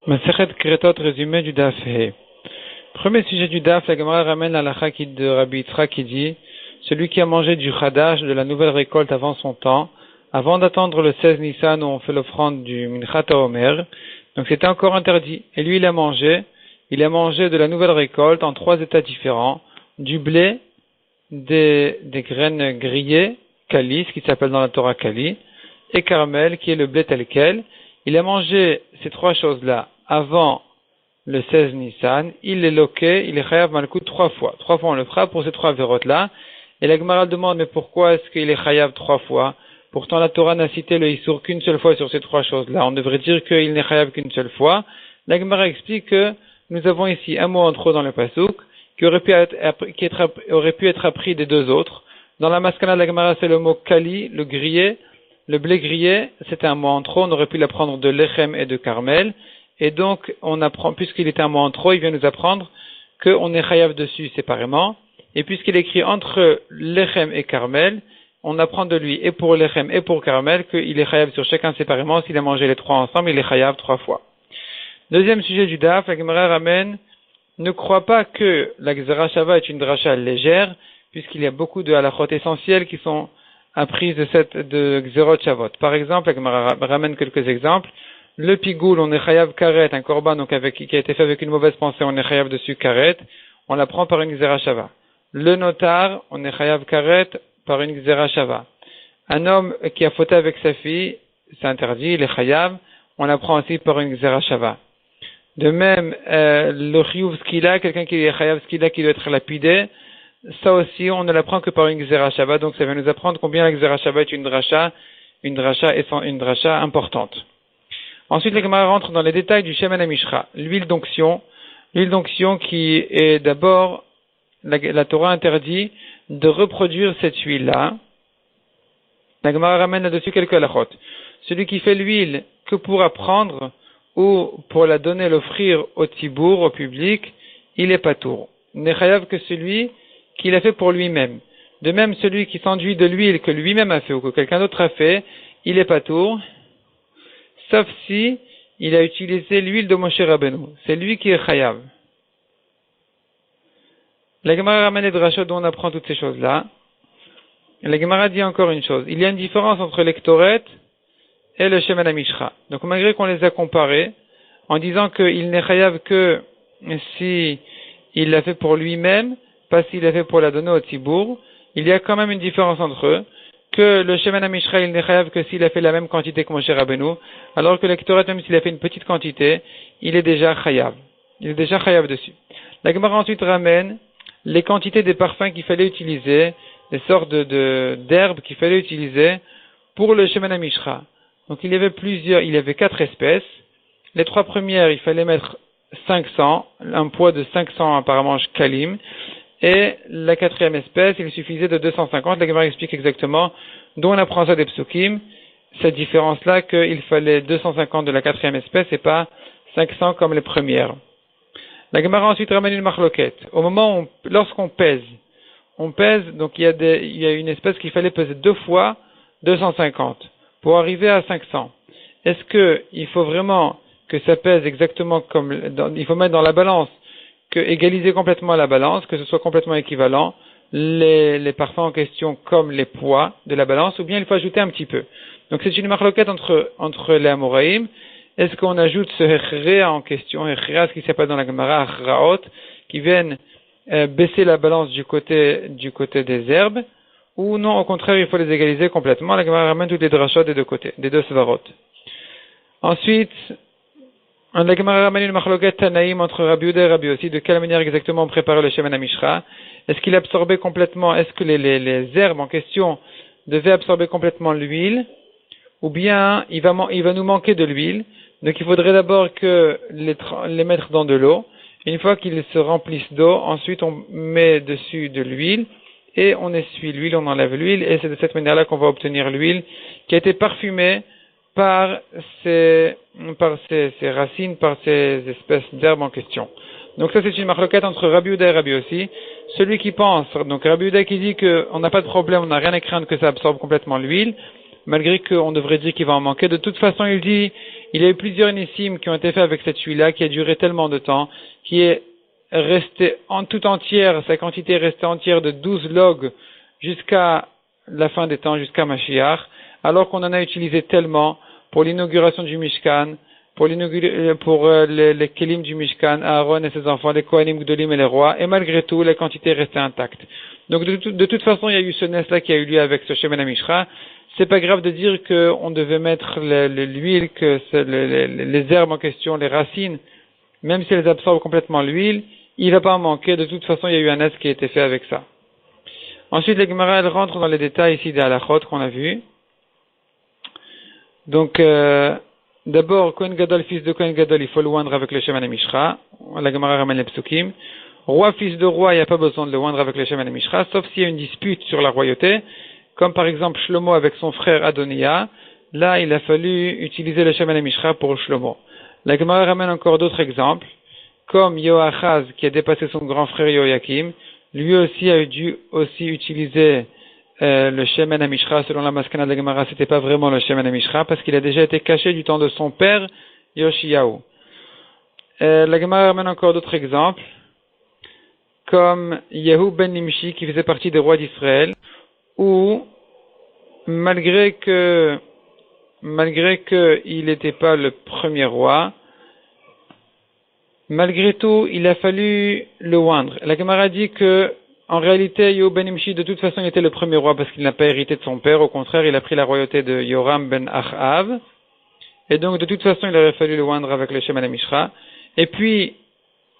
Masechet Kretot, résumé du Daf He. Premier sujet du Daf, la Gemara ramène la halakha de Rabbi Yitzhak qui dit celui qui a mangé du Chadash, de la nouvelle récolte avant son temps, avant d'attendre le 16 Nissan où on fait l'offrande du Minchat HaOmer, donc c'était encore interdit. Et lui il a mangé de la nouvelle récolte en trois états différents, du blé, des graines grillées, Kali, ce qui s'appelle dans la Torah Kali, et Carmel, qui est le blé tel quel. Il a mangé ces trois choses-là avant le 16 Nissan, il est loqué, il est chayav malkout trois fois. Trois fois on le fera pour ces trois vérotes-là. Et la Gemara demande, mais pourquoi est-ce qu'il est chayav trois fois? Pourtant la Torah n'a cité le Issour qu'une seule fois sur ces trois choses-là. On devrait dire qu'il n'est chayav qu'une seule fois. La Gemara explique que nous avons ici un mot en trop dans le Pasuk, qui aurait pu être appris des deux autres. Dans la Maskana de la Gemara, c'est le mot Kali, le grillé. Le blé grillé, c'était un mot en trop, on aurait pu l'apprendre de Lechem et de Carmel. Et donc, on apprend, puisqu'il était un mot en trop, il vient nous apprendre qu'on est chayav dessus séparément. Et puisqu'il est écrit entre Lechem et Carmel, on apprend de lui, et pour Lechem et pour Carmel, qu'il est chayav sur chacun séparément. S'il a mangé les trois ensemble, il est chayav trois fois. Deuxième sujet du Daf, la Gemara ramène, ne crois pas que la Gzera Shava est une dracha légère, puisqu'il y a beaucoup de halachot essentielles qui sont apprises de Gzerot Shavot. Par exemple, la Gemara ramène quelques exemples. Le pigoul, on est chayav karet, un korban donc qui a été fait avec une mauvaise pensée, on est chayav dessus karet, on l'apprend par une Gzera Shava. Le notar, on est chayav karet par une Gzera Shava. Un homme qui a fauté avec sa fille, c'est interdit, il est chayav, on l'apprend aussi par une Gzera Shava. De même, le chiyuv skila, quelqu'un qui est chayav skila qui doit être lapidé, ça aussi, on ne l'apprend que par une Gzera Shava, donc ça va nous apprendre combien la Gzera Shava est une dracha importante. Ensuite, la Gemara rentre dans les détails du Shemen HaMishra, l'huile d'onction qui est d'abord, la Torah interdit de reproduire cette huile-là. La Gemara ramène là-dessus quelques halachot. Celui qui fait l'huile que pour apprendre ou pour la donner, l'offrir au tibour, au public, il est patour. N'est chayav que celui qui l'a fait pour lui-même. De même, celui qui s'enduit de l'huile que lui-même a fait ou que quelqu'un d'autre a fait, il est patour, sauf si il a utilisé l'huile de Moshe Rabbeinu. C'est lui qui est chayav. La Gemara ramène les drachot dont on apprend toutes ces choses-là. La Gemara dit encore une chose. Il y a une différence entre l'Ektoret et le Shemen HaMishra. Donc malgré qu'on les a comparés, en disant qu'il n'est chayav que si il l'a fait pour lui-même, pas s'il l'a fait pour la donner au Tibour, il y a quand même une différence entre eux, que le Shemen HaMishra, il n'est chayav que s'il a fait la même quantité que Moshe Rabbeinu, alors que l'Ektoret, même s'il a fait une petite quantité, il est déjà chayav. Il est déjà chayav dessus. La Gemara ensuite ramène les quantités des parfums qu'il fallait utiliser, les sortes d'herbes qu'il fallait utiliser pour le Shemen HaMishra. Donc il y avait 4 espèces. Les 3 premières, il fallait mettre 500, un poids de 500 apparemment kalim. Et la 4e espèce, il suffisait de 250. La Gemara explique exactement d'où on apprend ça des psukim. Cette différence-là, qu'il fallait 250 de la 4e espèce et pas 500 comme les premières. La Gemara ensuite ramène une marloquette. Au moment où lorsqu'on pèse, donc il y a une espèce qu'il fallait peser 2 fois 250 pour arriver à 500. Est-ce que il faut vraiment que ça pèse exactement il faut mettre dans la balance, égaliser complètement la balance, que ce soit complètement équivalent, les parfums en question comme les poids de la balance, ou bien il faut ajouter un petit peu. Donc c'est une marloquette entre les Amoraïm. Est-ce qu'on ajoute ce hechrea en question, hechrea, ce qui s'appelle dans la Gemara hechraot, qui viennent baisser la balance du côté des herbes, ou non, au contraire, il faut les égaliser complètement. La Gemara ramène toutes les drachot des deux côtés, des deux svarot. Ensuite, la Gemara ramène une marloquette Tanaïm entre Rabbi Yehuda et Rabbi Yossi. De quelle manière exactement on préparait le Shemen HaMishra? Est-ce qu'il absorbait complètement, est-ce que les herbes en question devaient absorber complètement l'huile, ou bien il va nous manquer de l'huile? Donc il faudrait d'abord les mettre dans de l'eau. Une fois qu'ils se remplissent d'eau, ensuite on met dessus de l'huile et on essuie l'huile, on enlève l'huile, et c'est de cette manière-là qu'on va obtenir l'huile qui a été parfumée par ces racines, par ces espèces d'herbes en question. Donc ça c'est une marloquette entre Rabbi Yehuda et Rabbi Yossi. Celui qui pense, donc Rabbi Yehuda qui dit qu'on n'a pas de problème, on n'a rien à craindre que ça absorbe complètement l'huile, malgré qu'on devrait dire qu'il va en manquer. De toute façon, il dit, Il y a eu plusieurs nissim qui ont été faits avec cette huile-là, qui a duré tellement de temps, qui est restée en tout entière, sa quantité est restée entière de 12 logs jusqu'à la fin des temps, jusqu'à Mashiach, alors qu'on en a utilisé tellement pour l'inauguration du Mishkan, pour les Kélim du Mishkan, Aaron et ses enfants, les Kohanim, Gdolim et les rois, et malgré tout, la quantité est restée intacte. Donc de toute façon, il y a eu ce nes-là qui a eu lieu avec ce Shemen HaMishra. C'est pas grave de dire qu'on devait mettre l'huile, que les herbes en question, les racines, même si elles absorbent complètement l'huile, il va pas en manquer. De toute façon, il y a eu un nes qui a été fait avec ça. Ensuite, la Gemara, elle rentre dans les détails ici des halachot qu'on a vu. Donc, d'abord, Kohen Gadol, fils de Kohen Gadol, il faut le oindre avec le Shemen HaMishra. La Gemara ramène les psukim. Roi, fils de roi, il n'y a pas besoin de le oindre avec le Shemen HaMishra, sauf s'il y a une dispute sur la royauté, comme par exemple Shlomo avec son frère Adoniah. Là, il a fallu utiliser le Shemen HaMishra pour Shlomo. La Gemara ramène encore d'autres exemples, comme Yoachaz, qui a dépassé son grand frère Yoakim. Lui aussi a dû aussi utiliser le Shemen HaMishra. Selon la Maskana de la Gemara, c'était pas vraiment le Shemen HaMishra, parce qu'il a déjà été caché du temps de son père Yoshiyahu. La Gemara ramène encore d'autres exemples, comme Yehu ben Nimshi, qui faisait partie des rois d'Israël, où malgré que il n'était pas le premier roi, malgré tout, il a fallu le oindre. La Gemara dit que, en réalité, Yehu ben Nimshi, de toute façon, il était le premier roi parce qu'il n'a pas hérité de son père. Au contraire, il a pris la royauté de Yoram ben Achav. Et donc, de toute façon, il aurait fallu le oindre avec le Shemen HaMishra. Et puis,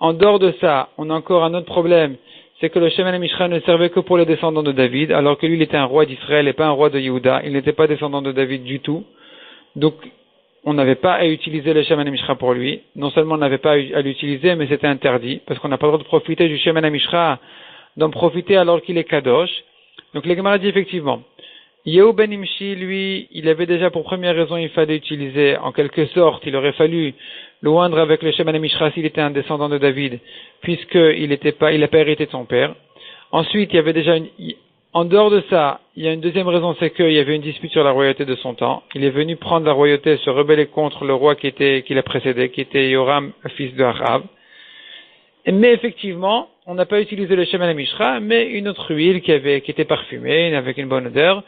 en dehors de ça, on a encore un autre problème. C'est que le Shemen HaMishra ne servait que pour les descendants de David, alors que lui, il était un roi d'Israël et pas un roi de Yehuda. Il n'était pas descendant de David du tout. Donc, on n'avait pas à utiliser le Shemen HaMishra pour lui. Non seulement on n'avait pas à l'utiliser, mais c'était interdit, parce qu'on n'a pas le droit de profiter du Shemen HaMishra, d'en profiter alors qu'il est Kadosh. Donc, les Gemara dit effectivement, Yehu ben Nimshi, lui, il avait déjà pour première raison, il fallait utiliser, en quelque sorte, il aurait fallu le oindre avec le Shemen HaMishra s'il était un descendant de David, puisqu'il n'a pas hérité de son père. Ensuite, il y avait déjà en dehors de ça, il y a une deuxième raison, c'est qu'il y avait une dispute sur la royauté de son temps. Il est venu prendre la royauté, se rebeller contre le roi qui l'a précédé, qui était Yoram, fils de Achav. Mais effectivement, on n'a pas utilisé le Shemen HaMishra, mais une autre huile qui était parfumée, avec une bonne odeur,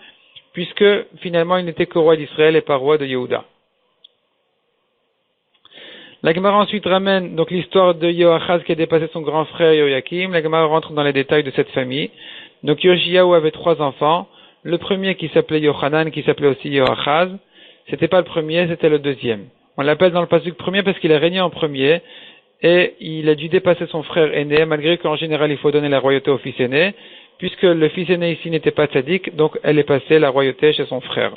puisque finalement il n'était que roi d'Israël et pas roi de Yehuda. La Gemara ensuite ramène donc l'histoire de Yoachaz qui a dépassé son grand frère Yoakim. La Gemara rentre dans les détails de cette famille. Donc Yoshiyahu avait 3 enfants. Le premier qui s'appelait Yochanan, qui s'appelait aussi Yoachaz. C'était pas le premier, c'était le deuxième. On l'appelle dans le pasuk premier parce qu'il a régné en premier et il a dû dépasser son frère aîné, malgré qu'en général il faut donner la royauté au fils aîné, puisque le fils aîné ici n'était pas tzaddik, donc elle est passée la royauté chez son frère.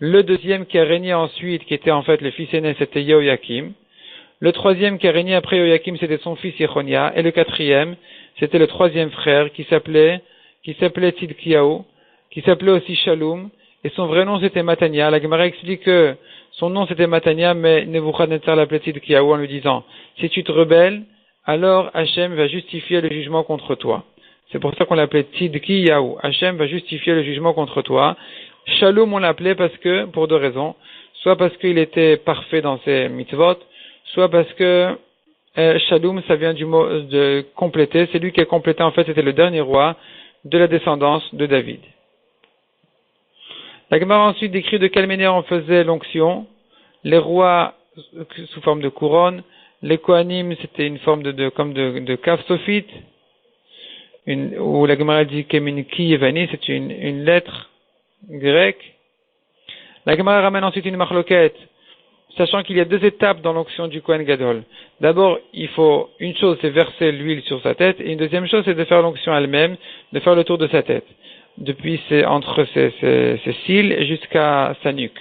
Le deuxième qui a régné ensuite, qui était en fait le fils aîné, c'était Yoakim. Le troisième qui a régné après Yoakim, c'était son fils Yechonia. Et le quatrième, c'était le troisième frère qui s'appelait Tzidkiyahu, qui s'appelait aussi Shalom. Et son vrai nom, c'était Matania. La Gemara explique que son nom, c'était Matania, mais Nebuchadnezzar l'appelait Tzidkiyahu en lui disant, si tu te rebelles, alors Hachem va justifier le jugement contre toi. C'est pour ça qu'on l'appelait Tzidkiyahu. Hachem va justifier le jugement contre toi. Shalom, on l'appelait pour 2 raisons. Soit parce qu'il était parfait dans ses mitzvot, soit parce que Shalom, ça vient du mot de compléter. C'est lui qui a complété, en fait, c'était le dernier roi de la descendance de David. La Gemara ensuite décrit de quelle manière on faisait l'onction. Les rois sous forme de couronne, les Kohanim, c'était une forme de cave sophite, où la Gemara dit Keminki Yevani, c'est une lettre grecque. La Gemara ramène ensuite une marloquette, sachant qu'il y a 2 étapes dans l'onction du Kohen Gadol. D'abord, une chose, c'est verser l'huile sur sa tête, et une deuxième chose, c'est de faire l'onction elle-même, de faire le tour de sa tête. Depuis, entre ses cils jusqu'à sa nuque.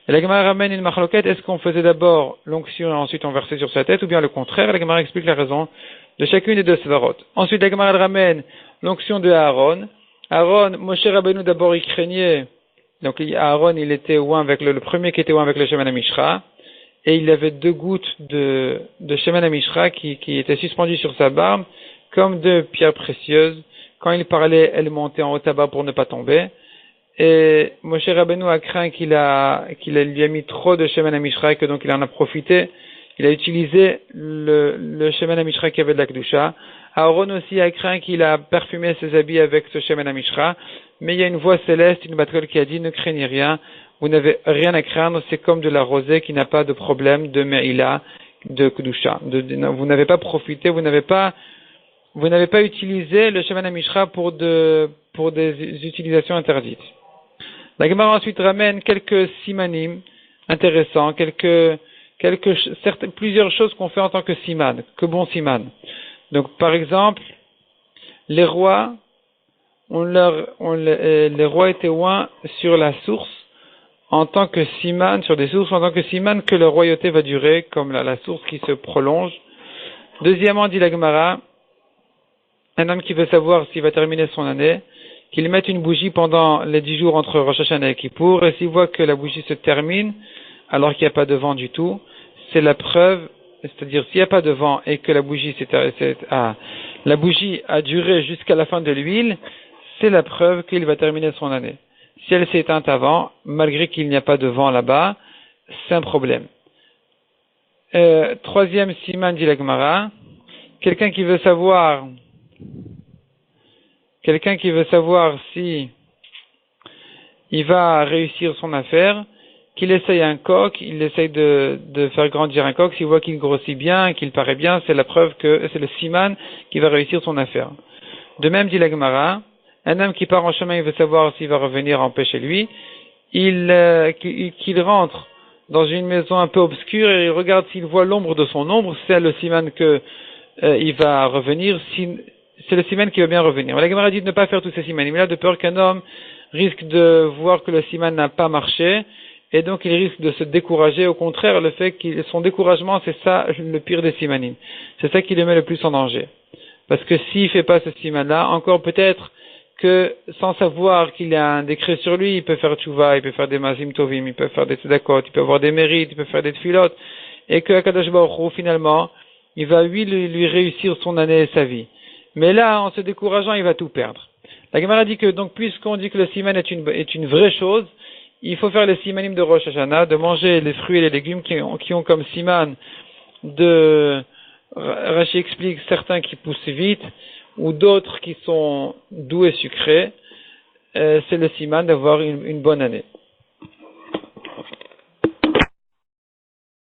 Et la Gemara ramène une marloquette, est-ce qu'on faisait d'abord l'onction et ensuite on versait sur sa tête, ou bien le contraire? La Gemara explique la raison de chacune des 2 sévarot. Ensuite, la Gemara ramène l'onction de Aaron. Aaron, Moshe Rabbeinu d'abord il craignait. Donc Aaron, il était oint avec le premier qui était oint avec le Shemen HaMishra, et il avait 2 gouttes de Shemen HaMishra qui étaient suspendues sur sa barbe, comme 2 pierres précieuses. Quand il parlait, elles montaient en haut à bas pour ne pas tomber. Et Moshe Rabbeinu a craint lui a mis trop de Shemen HaMishra et que donc il en a profité. Il a utilisé le Shemen HaMishra qui avait de la Kedusha. Aaron aussi a craint qu'il a parfumé ses habits avec ce Shemen HaMishra. Mais il y a une voix céleste, une batkol qui a dit, ne craignez rien, vous n'avez rien à craindre, c'est comme de la rosée qui n'a pas de problème de Me'ila, de Kedusha. Vous n'avez pas profité, vous n'avez pas utilisé le Shemen HaMishra pour des utilisations interdites. La Gemara ensuite ramène quelques simanim intéressants, plusieurs choses qu'on fait en tant que siman, que bon siman. Donc, par exemple, les rois, les rois étaient oints sur la source en tant que siman, sur des sources en tant que siman que leur royauté va durer, comme la source qui se prolonge. Deuxièmement, dit la Gemara, un homme qui veut savoir s'il va terminer son année, qu'il mette une bougie pendant les 10 jours entre Rosh Hashanah et Kippour, et s'il voit que la bougie se termine, alors qu'il n'y a pas de vent du tout, c'est la preuve, c'est-à-dire s'il n'y a pas de vent et que la bougie a duré jusqu'à la fin de l'huile, c'est la preuve qu'il va terminer son année. Si elle s'est éteinte avant, malgré qu'il n'y a pas de vent là-bas, c'est un problème. Troisième siman dit la Gemara, quelqu'un qui veut savoir si il va réussir son affaire, qu'il essaye un coq, il essaye de faire grandir un coq, s'il voit qu'il grossit bien, qu'il paraît bien, c'est la preuve que c'est le siman qui va réussir son affaire. De même, dit la Gemara, un homme qui part en chemin, il veut savoir s'il va revenir en paix chez lui, qu'il rentre dans une maison un peu obscure et il regarde s'il voit l'ombre de son ombre, c'est le siman que il va revenir, c'est le siman qui va bien revenir. Mais la Gemara dit de ne pas faire tous ces simanim. Il a de peur qu'un homme risque de voir que le siman n'a pas marché, et donc il risque de se décourager. Au contraire, le fait son découragement, c'est ça le pire des simanim. C'est ça qui le met le plus en danger. Parce que s'il fait pas ce siman-là, encore peut-être que sans savoir qu'il y a un décret sur lui, il peut faire tchouva, il peut faire des mazim tovim, il peut faire des tzedakot, il peut avoir des mérites, il peut faire des tfilot, et que Akadosh Baruch Hu, finalement, il va lui réussir son année et sa vie. Mais là, en se décourageant, il va tout perdre. La Gemara dit que, donc, puisqu'on dit que le siman est une vraie chose, il faut faire les simanim de Rosh Hashanah, de manger les fruits et les légumes qui ont comme siman Rashi explique certains qui poussent vite, ou d'autres qui sont doux et sucrés. C'est le siman d'avoir une bonne année.